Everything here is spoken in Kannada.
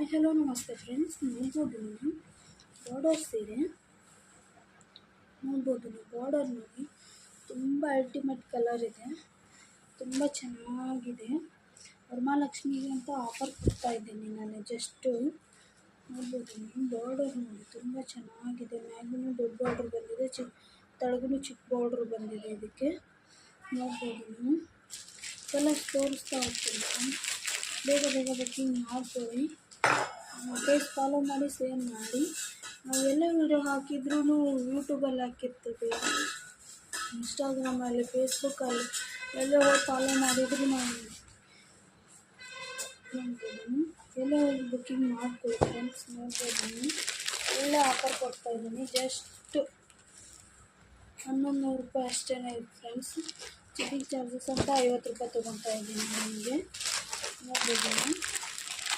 ಹಾಯ್ ಹಲೋ ನಮಸ್ತೆ ಫ್ರೆಂಡ್ಸ್, ನೋಡ್ಬೋದು ನೀವು ಬಾರ್ಡರ್ ಸೀರೆ ನೋಡ್ಬೋದು. ನೀವು ಬಾರ್ಡರ್ ನೋಡಿ, ತುಂಬ ಅಲ್ಟಿಮೇಟ್ ಕಲರ್ ಇದೆ, ತುಂಬ ಚೆನ್ನಾಗಿದೆ. ವರಮಹಾಲಕ್ಷ್ಮಿಗೆ ಅಂತ ಆಫರ್ ಕೊಡ್ತಾ ಇದ್ದೀನಿ ನಾನು. ಜಸ್ಟು ನೋಡ್ಬೋದು ನೀವು ಬಾರ್ಡರ್ ನೋಡಿ, ತುಂಬ ಚೆನ್ನಾಗಿದೆ. ಮ್ಯಾಗೂ ದೊಡ್ಡ ಬಾರ್ಡ್ರ್ ಬಂದಿದೆ, ತಳಗೂ ಚಿಕ್ಕ ಬಾರ್ಡ್ರ್ ಬಂದಿದೆ. ಇದಕ್ಕೆ ನೋಡ್ಬೋದು ನೀವು ಕಲರ್ಸ್ ತೋರಿಸ್ತಾ ಹೋಗ್ತೀನಿ. ಬೇಗ ಬೇಗ ಬುಕ್ಕಿಂಗ್ ಮಾಡ್ಕೊಳ್ಳಿ. ಪೇಜ್ ಫಾಲೋ ಮಾಡಿ, ಶೇರ್ ಮಾಡಿ. ನಾವು ಎಲ್ಲ ವೀಡಿಯೋ ಹಾಕಿದ್ರೂ ಯೂಟ್ಯೂಬಲ್ಲಿ ಹಾಕಿರ್ತೀವಿ, ಇನ್ಸ್ಟಾಗ್ರಾಮಲ್ಲಿ, ಫೇಸ್ಬುಕ್ಕಲ್ಲಿ ಎಲ್ಲ ಹೋಗಿ ಫಾಲೋ ಮಾಡಿದ್ರು ನಾವು ನೋಡ್ಬೋದು. ಎಲ್ಲ ಹೋಗಿ ಬುಕ್ಕಿಂಗ್ ಮಾಡ್ಕೊಳ್ಳಿ ಫ್ರೆಂಡ್ಸ್. ನೋಡ್ಬೋದು, ಒಳ್ಳೆ ಆಫರ್ ಕೊಡ್ತಾಯಿದ್ದೀನಿ. ಜಸ್ಟ್ 1100 ರೂಪಾಯಿ ಅಷ್ಟೇ ಫ್ರೆಂಡ್ಸ್. ಶಿಪ್ಪಿಂಗ್ ಚಾರ್ಜಸ್ ಅಂತ 50 ರೂಪಾಯಿ ತೊಗೊತಾ ಇದ್ದೀನಿ ನಿಮಗೆ. ನೋಡ್ಬೋದು,